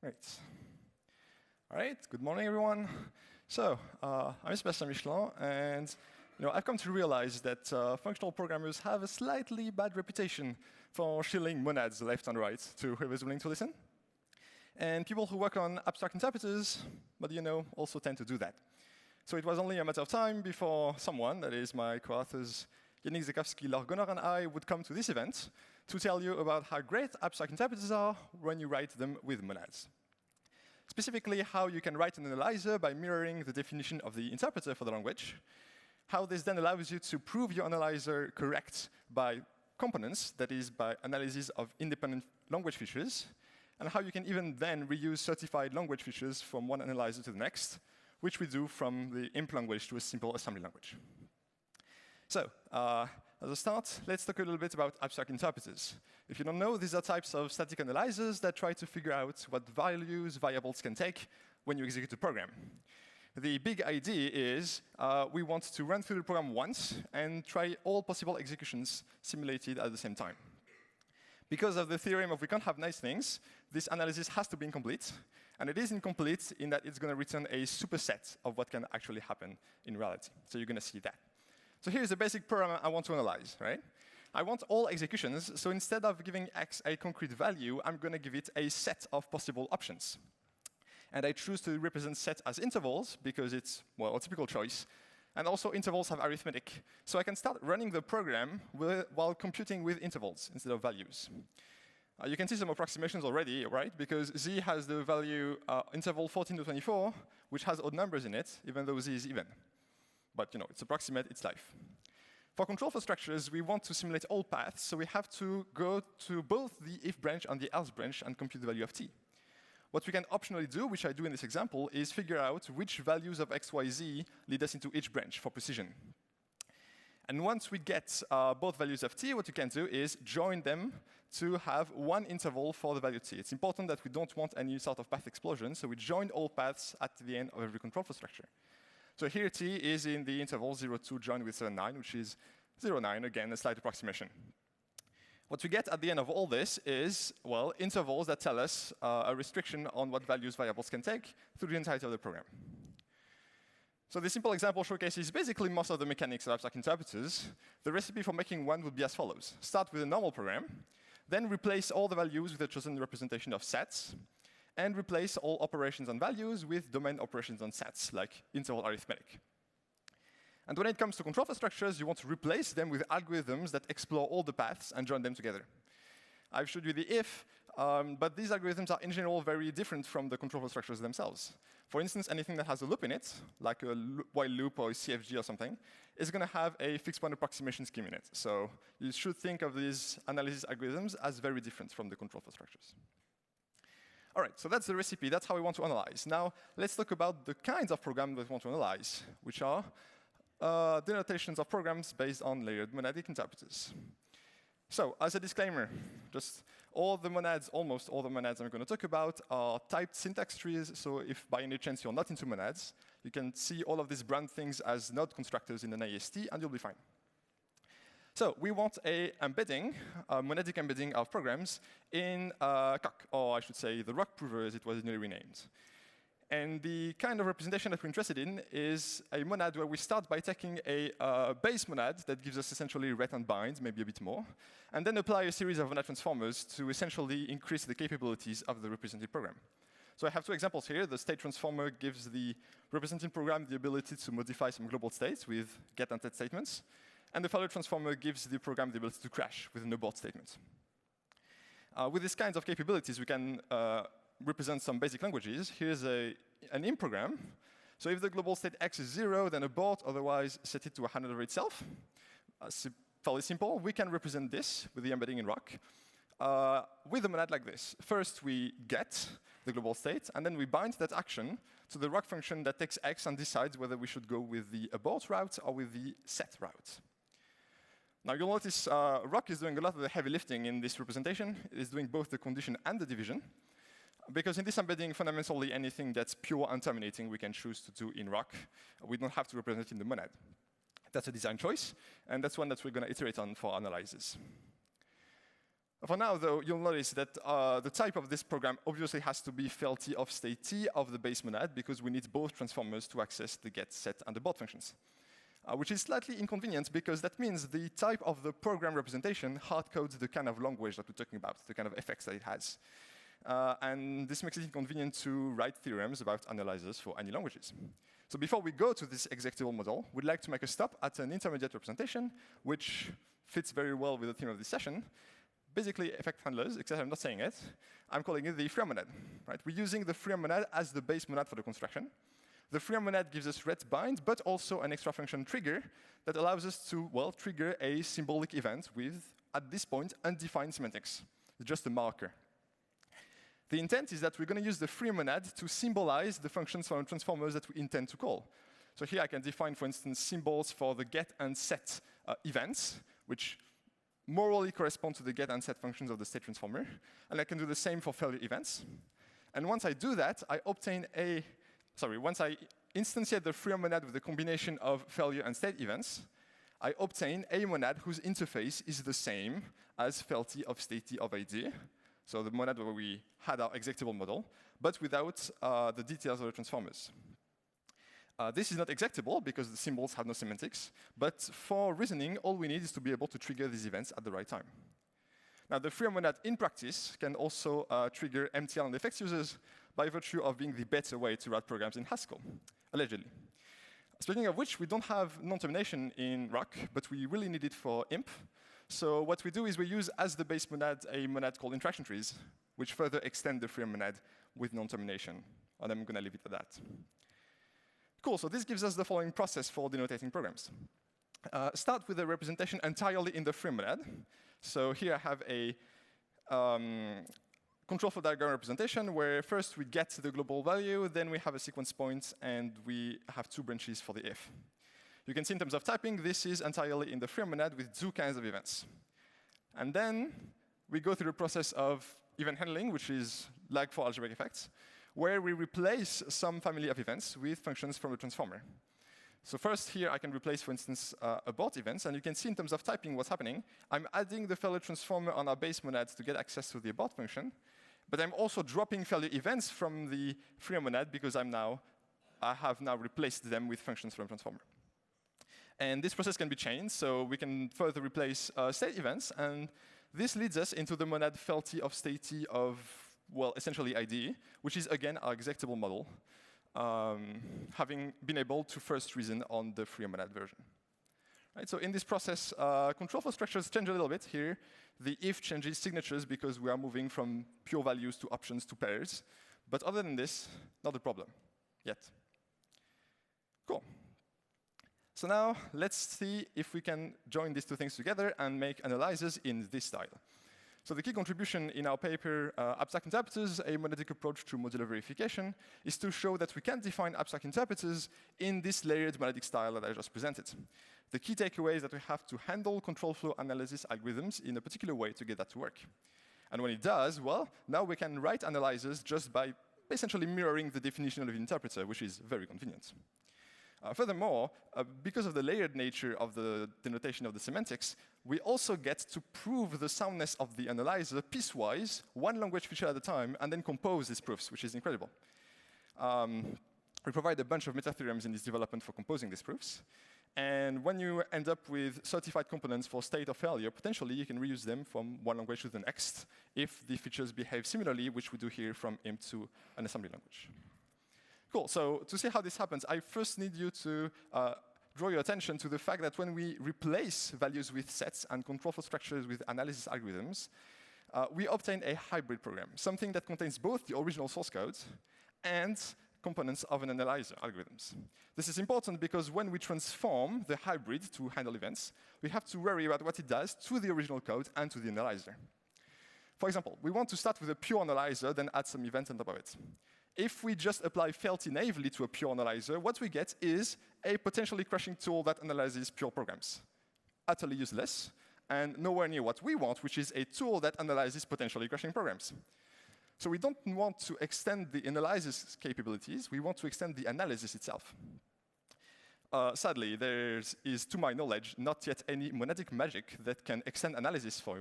Great. All right, good morning, everyone. So, I'm Sébastien Michelland, and I've come to realize that functional programmers have a slightly bad reputation for shilling monads left and right to whoever's willing to listen. And people who work on abstract interpreters, but also tend to do that. So it was only a matter of time before someone, that is my co-authors Yannick, Zakowski, Laure, Gonnord, and I would come to this event to tell you about how great abstract interpreters are when you write them with monads. Specifically, how you can write an analyzer by mirroring the definition of the interpreter for the language, how this then allows you to prove your analyzer correct by components, that is, by analysis of independent language features, and how you can even then reuse certified language features from one analyzer to the next, which we do from the imp language to a simple assembly language. So, as a start, let's talk a little bit about abstract interpreters. If you don't know, these are types of static analyzers that try to figure out what values variables can take when you execute a program. The big idea is we want to run through the program once and try all possible executions simulated at the same time. Because of the theorem of we can't have nice things, this analysis has to be incomplete. And it is incomplete in that it's going to return a superset of what can actually happen in reality. So you're going to see that. So here's the basic program I want to analyze, right? I want all executions, so instead of giving x a concrete value, I'm going to give it a set of possible options. And I choose to represent set as intervals because it's, well, a typical choice. And also intervals have arithmetic. So I can start running the program while computing with intervals instead of values. You can see some approximations already, right? Because z has the value interval 14 to 24, which has odd numbers in it, even though z is even. But it's approximate, it's life. For control flow structures, we want to simulate all paths, so we have to go to both the if branch and the else branch and compute the value of t. What we can optionally do, which I do in this example, is figure out which values of x, y, z lead us into each branch for precision. And once we get both values of t, what you can do is join them to have one interval for the value t. It's important that we don't want any sort of path explosion, so we join all paths at the end of every control flow structure. So here t is in the interval 0, 2 joined with 7, 9, which is 0, 9, again, a slight approximation. What we get at the end of all this is, well, intervals that tell us a restriction on what values variables can take through the entirety of the program. So this simple example showcases basically most of the mechanics of abstract interpreters. The recipe for making one would be as follows. Start with a normal program, then replace all the values with a chosen representation of sets, and replace all operations on values with domain operations on sets, like interval arithmetic. And when it comes to control flow structures, you want to replace them with algorithms that explore all the paths and join them together. I've showed you the if, but these algorithms are in general very different from the control flow structures themselves. For instance, anything that has a loop in it, like a while loop or a CFG or something, is going to have a fixed point approximation scheme in it. So you should think of these analysis algorithms as very different from the control flow structures. All right, so that's the recipe. That's how we want to analyze. Now, let's talk about the kinds of programs that we want to analyze, which are denotations of programs based on layered monadic interpreters. So, as a disclaimer, just almost all the monads I'm going to talk about are typed syntax trees. So if by any chance you're not into monads, you can see all of these brand things as node constructors in an AST, and you'll be fine. So we want a monadic embedding of programs in Coq, or I should say the rock prover as it was newly renamed. And the kind of representation that we're interested in is a monad where we start by taking a base monad that gives us essentially ret and bind, maybe a bit more, and then apply a series of monad transformers to essentially increase the capabilities of the represented program. So I have two examples here. The state transformer gives the represented program the ability to modify some global states with get and set statements. And the failure transformer gives the program the ability to crash with an abort statement. With these kinds of capabilities, we can represent some basic languages. Here's an imp program. So if the global state x is 0, then abort, otherwise set it to 100 over itself. Fairly simple. We can represent this with the embedding in rock with a monad like this. First, we get the global state, and then we bind that action to the rock function that takes x and decides whether we should go with the abort route or with the set route. Now, you'll notice rock is doing a lot of the heavy lifting in this representation. It is doing both the condition and the division. Because in this embedding, fundamentally, anything that's pure and terminating, we can choose to do in rock. We don't have to represent it in the monad. That's a design choice, and that's one that we're going to iterate on for analysis. For now, though, you'll notice that the type of this program obviously has to be felty of state t of the base monad, because we need both transformers to access the get, set, and abort functions. Which is slightly inconvenient, because that means the type of the program representation hard-codes the kind of language that we're talking about, the kind of effects that it has. And this makes it inconvenient to write theorems about analyzers for any languages. So before we go to this executable model, we'd like to make a stop at an intermediate representation, which fits very well with the theme of this session. Basically, effect handlers, except I'm not saying it. I'm calling it the free monad. Right? We're using the free monad as the base monad for the construction. The free monad gives us ret bind, but also an extra function trigger that allows us to, well, trigger a symbolic event with, at this point, undefined semantics. It's just a marker. The intent is that we're going to use the free monad to symbolize the functions from transformers that we intend to call. So here I can define, for instance, symbols for the get and set events, which morally correspond to the get and set functions of the state transformer. And I can do the same for failure events. And once I do that, once I instantiate the free monad with a combination of failure and state events, I obtain a monad whose interface is the same as felty of state t of id, so the monad where we had our executable model, but without the details of the transformers. This is not executable because the symbols have no semantics, but for reasoning, all we need is to be able to trigger these events at the right time. Now, the free monad in practice can also trigger MTL and effects users by virtue of being the better way to write programs in Haskell, allegedly. Speaking of which, we don't have non-termination in Rock, but we really need it for imp. So what we do is we use as the base monad a monad called interaction trees, which further extend the free monad with non-termination. And I'm going to leave it at that. Cool, so this gives us the following process for denotating programs. Start with a representation entirely in the free monad. So here I have a control flow diagram representation where first we get the global value, then we have a sequence point, and we have two branches for the if. You can see in terms of typing, this is entirely in the free monad with two kinds of events. And then we go through the process of event handling, which is like for algebraic effects, where we replace some family of events with functions from the transformer. So first here I can replace, for instance, abort events, and you can see in terms of typing what's happening. I'm adding the failure transformer on our base monads to get access to the abort function, but I'm also dropping failure events from the free monad because I have now replaced them with functions from the transformer. And this process can be chained, so we can further replace state events, and this leads us into the monad felty of state t of, well, essentially ID, which is again our executable model, having been able to first reason on the free monad version. Right, so in this process, control flow structures change a little bit here. The if changes signatures because we are moving from pure values to options to pairs. But other than this, not a problem yet. Cool. So now let's see if we can join these two things together and make analyzers in this style. So the key contribution in our paper, Abstract Interpreters, a monadic approach to modular verification, is to show that we can define abstract interpreters in this layered monadic style that I just presented. The key takeaway is that we have to handle control flow analysis algorithms in a particular way to get that to work. And when it does, well, now we can write analyzers just by essentially mirroring the definition of the interpreter, which is very convenient. Furthermore, because of the layered nature of the denotation of the semantics, we also get to prove the soundness of the analyzer piecewise, one language feature at a time, and then compose these proofs, which is incredible. We provide a bunch of meta-theorems in this development for composing these proofs. And when you end up with certified components for state or failure, potentially you can reuse them from one language to the next if the features behave similarly, which we do here from imp to an assembly language. Cool, so to see how this happens, I first need you to draw your attention to the fact that when we replace values with sets and control flow structures with analysis algorithms, we obtain a hybrid program, something that contains both the original source code and components of an analyzer algorithms. This is important because when we transform the hybrid to handle events, we have to worry about what it does to the original code and to the analyzer. For example, we want to start with a pure analyzer, then add some events on top of it. If we just apply felty naively to a pure analyzer, what we get is a potentially crashing tool that analyzes pure programs. Utterly useless, and nowhere near what we want, which is a tool that analyzes potentially crashing programs. So we don't want to extend the analysis capabilities, we want to extend the analysis itself. Sadly, there is, to my knowledge, not yet any monadic magic that can extend analysis for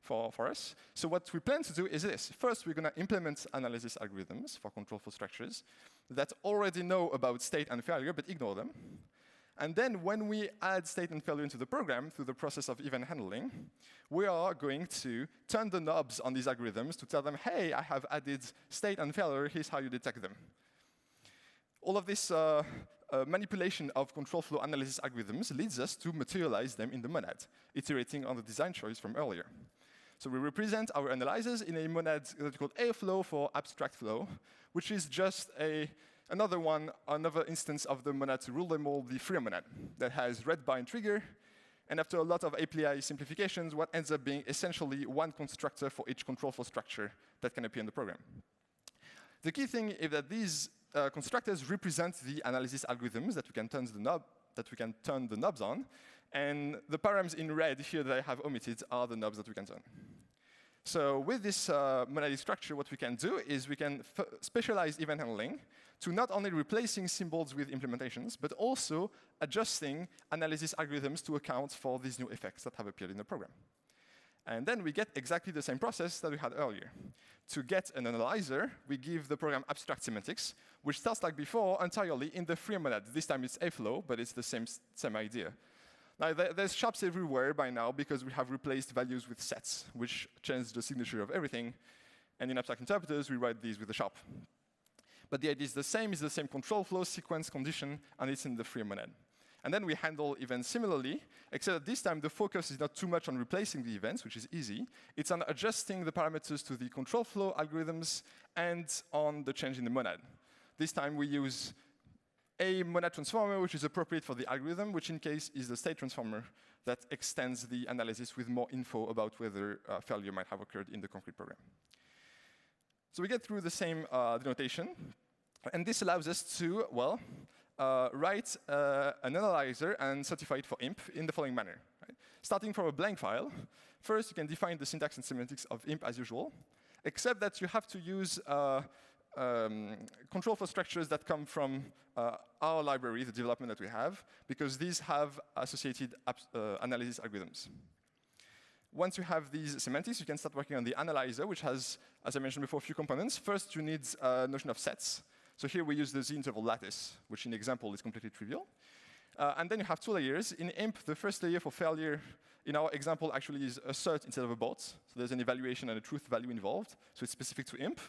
for us. So what we plan to do is this. First, we're going to implement analysis algorithms for control flow structures that already know about state and failure, but ignore them. And then when we add state and failure into the program through the process of event handling, we are going to turn the knobs on these algorithms to tell them, hey, I have added state and failure, here's how you detect them. All of this manipulation of control flow analysis algorithms leads us to materialize them in the monad, iterating on the design choice from earlier. So we represent our analyzers in a monad that's called AFlow for abstract flow, which is just another instance of the monad to rule them all, the free monad, that has red bind trigger. And after a lot of API simplifications, what ends up being essentially one constructor for each control flow structure that can appear in the program. The key thing is that these constructors represent the analysis algorithms that we can turn the knobs on. And the params in red here that I have omitted are the knobs that we can turn. So with this monadic structure, what we can do is we can specialize event handling to not only replacing symbols with implementations, but also adjusting analysis algorithms to account for these new effects that have appeared in the program. And then we get exactly the same process that we had earlier. To get an analyzer, we give the program abstract semantics, which starts like before entirely in the free monad. This time it's AFlow, but it's the same idea. Now, there's shops everywhere by now because we have replaced values with sets, which change the signature of everything. And in abstract interpreters, we write these with a shop. But the idea is the same control flow, sequence, condition, and it's in the free monad. And then we handle events similarly, except that this time the focus is not too much on replacing the events, which is easy. It's on adjusting the parameters to the control flow algorithms and on the change in the monad. This time we use a monad transformer, which is appropriate for the algorithm, which in case is the state transformer that extends the analysis with more info about whether failure might have occurred in the concrete program. So we get through the same denotation. And this allows us to, well, write an analyzer and certify it for imp in the following manner. Right? Starting from a blank file, first you can define the syntax and semantics of imp as usual, except that you have to use control flow structures that come from our library, the development that we have, because these have associated analysis algorithms. Once you have these semantics, you can start working on the analyzer, which has, as I mentioned before, a few components. First, you need a notion of sets. So here we use the z-interval lattice, which in the example is completely trivial. And then you have two layers. In imp, the first layer for failure in our example actually is assert instead of abort. So there's an evaluation and a truth value involved. So it's specific to imp.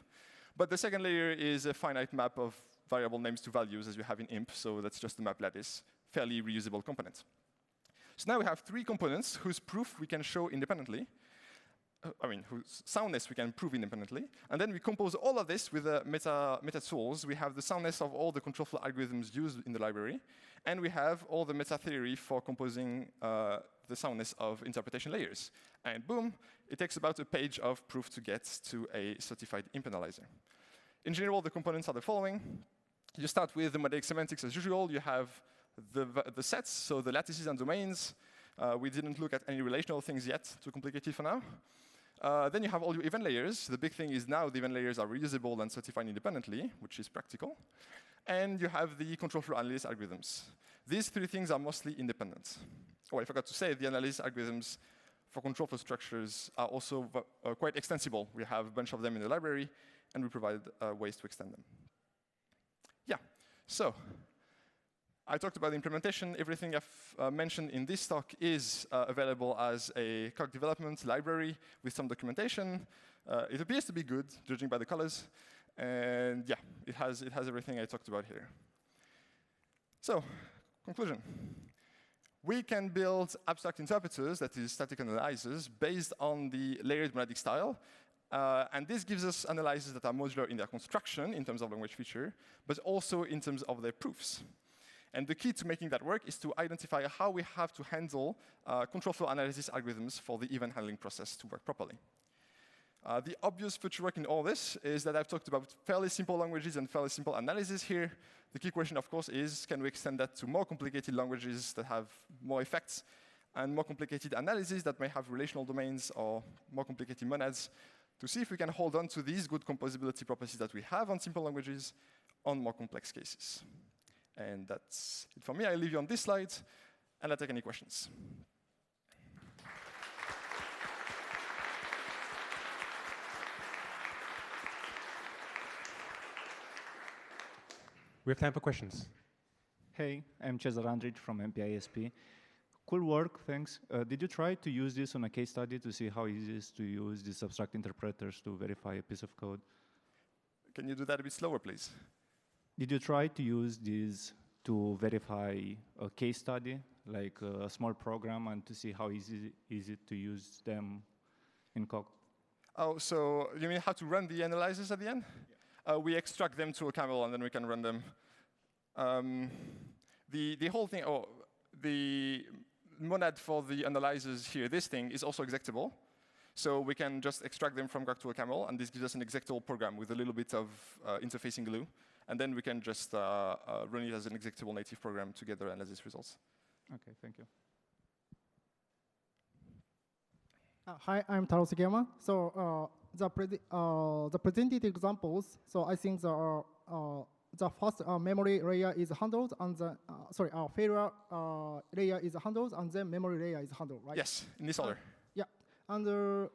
But the second layer is a finite map of variable names to values as you have in imp. So that's just the map lattice, fairly reusable component. So now we have three components whose proof we can show independently. Whose soundness we can prove independently. And then we compose all of this with meta tools. We have the soundness of all the control flow algorithms used in the library. And we have all the meta theory for composing the soundness of interpretation layers. And boom, it takes about a page of proof to get to a certified imp analyzer. In general, the components are the following. You start with the monadic semantics as usual. You have the sets, so the lattices and domains. We didn't look at any relational things yet, too complicated for now. Then you have all your event layers. The big thing is now the event layers are reusable and certified independently, which is practical. And you have the control flow analysis algorithms. These three things are mostly independent. Oh, I forgot to say, the analysis algorithms for control flow structures are also quite extensible. We have a bunch of them in the library, and we provide ways to extend them. Yeah, so I talked about the implementation. Everything I've mentioned in this talk is available as a code development library with some documentation. It appears to be good, judging by the colors. And yeah, it has everything I talked about here. So, conclusion. We can build abstract interpreters, that is static analyzers, based on the layered monadic style. And this gives us analyzers that are modular in their construction, in terms of language feature, but also in terms of their proofs. And the key to making that work is to identify how we have to handle control flow analysis algorithms for the event handling process to work properly. The obvious future work in all this is that I've talked about fairly simple languages and fairly simple analysis here. The key question, of course, is can we extend that to more complicated languages that have more effects and more complicated analysis that may have relational domains or more complicated monads to see if we can hold on to these good composability properties that we have on simple languages on more complex cases. And that's it for me. I'll leave you on this slide, and I'll take any questions. We have time for questions. Hey, I'm Cesar Andrich from MPISP. Cool work, thanks. Did you try to use this on a case study to see how easy it is to use these abstract interpreters to verify a piece of code? Can you do that a bit slower, please? Did you try to use these to verify a case study, like a small program, and to see how easy is it to use them in code? Oh, so you mean how to run the analyzers at the end? Yeah. We extract them to a camel, and then we can run them. The whole thing, the monad for the analyzers here, this thing is also executable. So we can just extract them from Grok to a camel, and this gives us an executable program with a little bit of interfacing glue. And then we can just run it as an executable native program to get the analysis results. OK, thank you. Hi, I'm Taro Sugiyama. So the presented examples, so I think the first memory layer is handled, and the failure layer is handled, and then memory layer is handled, right? Yes, in this order. Yeah, and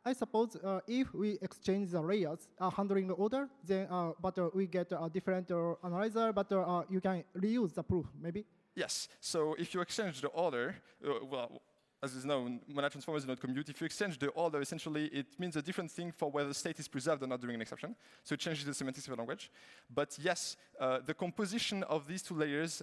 I suppose if we exchange the layers handling the order, then but we get a different analyzer, but you can reuse the proof, maybe? Yes. So if you exchange the order, well, as is known, monad transformers do not commute. If you exchange the order, essentially, it means a different thing for whether the state is preserved or not during an exception. So it changes the semantics of the language. But yes, the composition of these two layers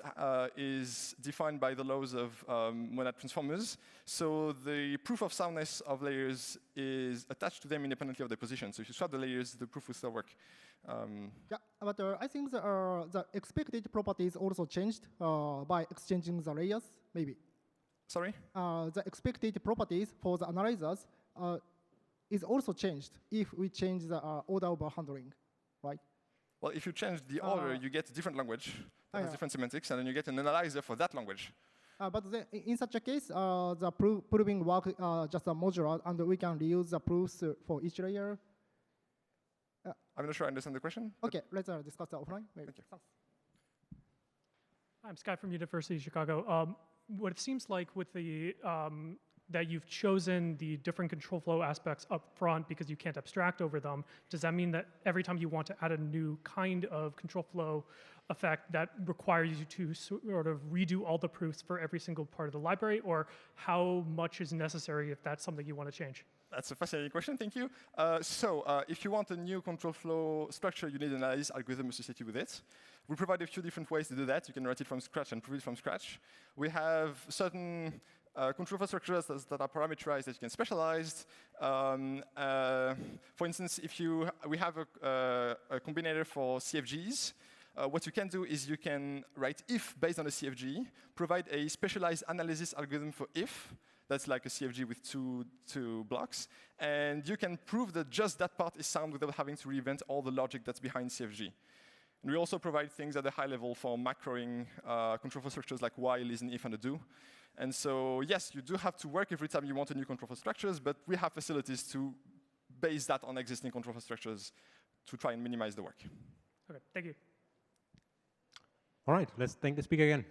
is defined by the laws of monad transformers. So the proof of soundness of layers is attached to them independently of their position. So if you swap the layers, the proof will still work. Yeah, but I think the expected properties also changed by exchanging the layers, maybe. Sorry? The expected properties for the analyzers is also changed if we change the order of handling, right? Well, if you change the order, you get a different language that has different semantics, and then you get an analyzer for that language. But then in such a case, the proving work just a modular, and we can reuse the proofs for each layer. I'm not sure I understand the question. OK, let's discuss that offline. Maybe. Thank you. Thanks. I'm Sky from University of Chicago. What it seems like with the that you've chosen the different control flow aspects up front because you can't abstract over them, does that mean that every time you want to add a new kind of control flow effect that requires you to sort of redo all the proofs for every single part of the library, or how much is necessary if that's something you want to change? That's a fascinating question, thank you. If you want a new control flow structure, you need an analysis algorithm associated with it. We provide a few different ways to do that. You can write it from scratch and prove it from scratch. We have certain control flow structures that are parameterized that you can specialize. For instance, we have a combinator for CFGs. What you can do is you can write if based on a CFG, provide a specialized analysis algorithm for if. That's like a CFG with two blocks. And you can prove that just that part is sound without having to reinvent all the logic that's behind CFG. And we also provide things at a high level for macroing control flow structures like while, is, and if, and a do. And so, yes, you do have to work every time you want a new control flow structures, but we have facilities to base that on existing control flow structures to try and minimize the work. OK, thank you. All right, let's thank the speaker again.